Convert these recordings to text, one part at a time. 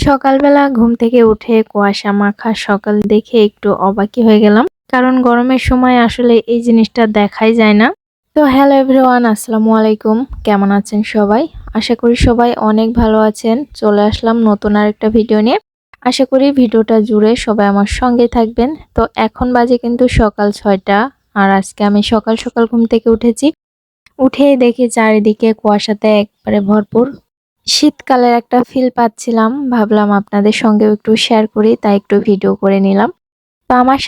সকালবেলা ঘুম থেকে উঠে কুয়াশা মাখা সকাল দেখে একটু অবাকই হয়ে গেলাম। কারণ গরমের সময় আসলে এই জিনিসটা দেখাই যায় না। তো হ্যালো এভরিওয়ান, আসসালামু আলাইকুম। কেমন আছেন সবাই? আশা করি সবাই অনেক ভালো আছেন। চলে আসলাম নতুন আরেকটা ভিডিও নিয়ে। আশা করি ভিডিওটা জুড়ে সবাই আমার সঙ্গে থাকবেন। তো এখন বাজে কিন্তু সকাল ৬টা। আর আজকে আমি সকাল সকাল ঘুম থেকে উঠেছি। উঠেই দেখি চারিদিকে কুয়াশাতে একবারে ভরপুর। শীতকালের একটা ফিল পাচ্ছিলাম। ভাবলাম আপনাদের সঙ্গেও একটু শেয়ার করি, তাই একটু ভিডিও করে নিলাম। তো আমার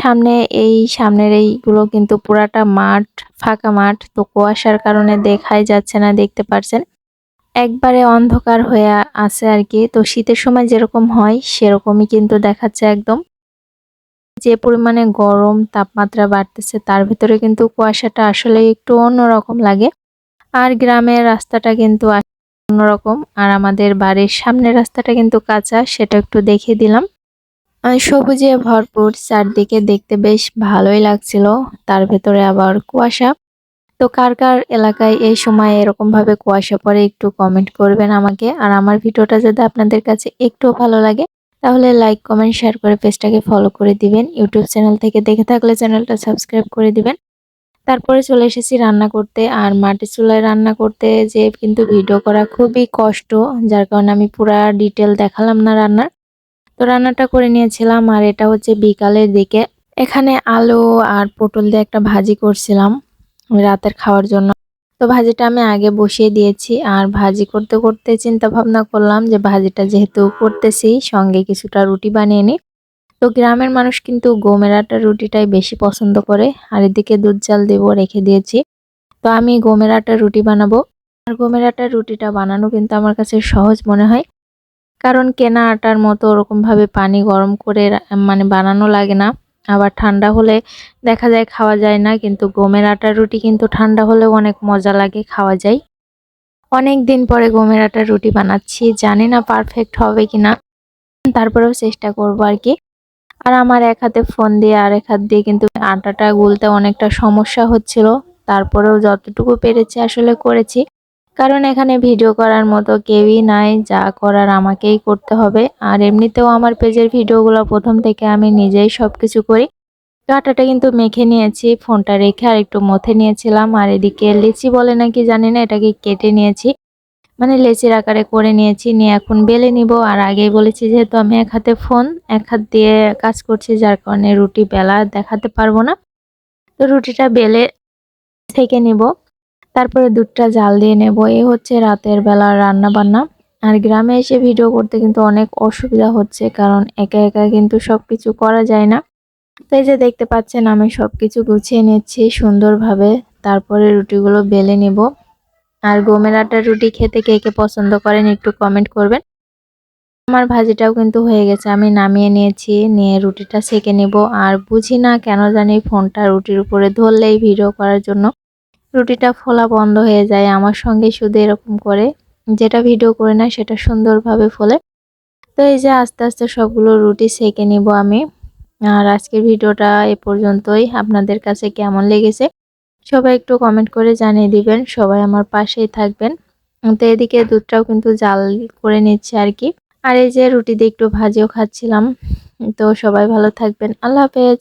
সামনের এইগুলো কিন্তু পুরাটা মাঠ, ফাঁকা মাঠ। তো কুয়াশার কারণে দেখাই যাচ্ছে না, দেখতে পারছেন। একবারে অন্ধকার হয়ে আছে আরকি। তো শীতের সময় যেরকম হয় সেরকমই কিন্তু দেখাচ্ছে একদম। যে পরিমাণে গরম তাপমাত্রা বাড়তেছে তার ভেতরে কিন্তু কুয়াশাটা আসলে একটু অন্যরকম লাগে। আর গ্রামের রাস্তাটা কিন্তু অন্যরকম। আর আমাদের বাড়ির সামনের রাস্তাটা কিন্তু কাঁচা, সেটা একটু দেখিয়ে দিলাম। সবুজে ভরপুর চারদিকে, দেখতে বেশ ভালোই লাগছিল। তার ভেতরে আবার কুয়াশা। তো কার কার এলাকায় এই সময় এরকম ভাবে কুয়াশা পড়ে একটু কমেন্ট করবেন আমাকে। আর আমার ভিডিওটা যদি আপনাদের কাছে একটু ভালো লাগে তাহলে লাইক কমেন্ট শেয়ার করে পেজটাকে ফলো করে দিবেন। ইউটিউব চ্যানেল থেকে দেখে থাকলে চ্যানেলটা সাবস্ক্রাইব করে দিবেন। তারপরে চলে এসেছি রান্না করতে। আর মাটির চুলায় রান্না করতে যে কিন্তু ভিডিও করা খুবই কষ্ট, যার কারণে আমি পুরা ডিটেল দেখালাম না রান্নার। তো রান্নাটা করে নিয়েছিলাম। আর এটা হচ্ছে বিকালের দিকে। এখানে আলু আর পটল দিয়ে একটা ভাজি করছিলাম রাতের খাওয়ার জন্য। তো ভাজিটা আমি আগে বসিয়ে দিয়েছি। আর ভাজি করতে করতে চিন্তা ভাবনা করলাম যে ভাজিটা যেহেতু করতেছি, সঙ্গে কিছুটা রুটি বানিয়ে নিই। তো গ্রামের মানুষ কিন্তু গমের আটার রুটিটাই বেশি পছন্দ করে। আর এদিকে দুধ জাল দেবো, রেখে দিয়েছি। তো আমি গমের আটার রুটি বানাবো। আর গমের আটার রুটিটা বানানো কিন্তু আমার কাছে সহজ মনে হয়। কারণ কেনা আটার মতো ওরকমভাবে পানি গরম করে মানে বানানো লাগে না। আবার ঠান্ডা হলে দেখা যায় খাওয়া যায় না। কিন্তু গমের আটার রুটি কিন্তু ঠান্ডা হলেও অনেক মজা লাগে, খাওয়া যায়। অনেক দিন পরে গমের আটার রুটি বানাচ্ছি, জানি না পারফেক্ট হবে কিনা, তারপরেও চেষ্টা করবো আর কি। আর আমার এক হাতে ফোন দিয়ে আর এক হাত দিয়ে কিন্তু আটাটা গুলতে অনেকটা সমস্যা হচ্ছিল। তারপরেও যতটুকু পেরেছি আসলে করেছি। কারণ এখানে ভিডিও করার মতো কেউই নাই, যা করার আমাকেই করতে হবে। আর এমনিতেও আমার পেজের ভিডিওগুলো প্রথম থেকে আমি নিজেই সবকিছু করি। তো আটাটা কিন্তু মেখে নিয়েছি, ফোনটা রেখে আর একটু মথে নিয়েছিলাম। আর এদিকে লিচি বলে নাকি জানি না, এটাকে কেটে নিয়েছি, মানে লেচির আকারে করে নিয়েছি। নিয়ে এখন বেলে নিব। আর আগেই বলেছি যেহেতু আমি এক হাতে ফোন, এক হাত দিয়ে কাজ করছি, যার কারণে রুটি বেলা দেখাতে পারবো না। তো রুটিটা বেলে থেকে নিব। তারপরে দুধটা জাল দিয়ে নেব। এই হচ্ছে রাতের বেলা রান্না বান্না। আর গ্রামে এসে ভিডিও করতে কিন্তু অনেক অসুবিধা হচ্ছে, কারণ একা একা কিন্তু সবকিছু করা যায় না। তো এই যে দেখতে পাচ্ছেন আমি সবকিছু গুছিয়ে নিচ্ছি সুন্দরভাবে। তারপরে রুটিগুলো বেলে নিব। আর গমের আটার রুটি খেতে কে কে পছন্দ করেন একটু কমেন্ট করবেন। আমার ভাজিটাও কিন্তু হয়ে গেছে, আমি নামিয়ে নিয়েছি। নিয়ে রুটিটা সেঁকে নিব। আর বুঝি না কেন জানি ফোনটা রুটির উপরে ধরলেই ভিডিও করার জন্য রুটিটা ফোলা বন্ধ হয়ে যায়। আমার সঙ্গে শুধু এরকম করে, যেটা ভিডিও করে না সেটা সুন্দরভাবে ফোলে। তো এই যে আস্তে আস্তে সবগুলো রুটি সেঁকে নিব আমি। আর আজকের ভিডিওটা এ পর্যন্তই। আপনাদের কাছে কেমন লেগেছে সবাই একটু কমেন্ট করে জানিয়ে দিবেন। সবাই আমার পাশেই থাকবেন। তো এদিকে দুধটাও কিন্তু জাল করে নিচ্ছে আর কি। আর এই যে রুটি দিয়ে একটু ভাজিও খাচ্ছিলাম। তো সবাই ভালো থাকবেন। আল্লাহ হাফেজ।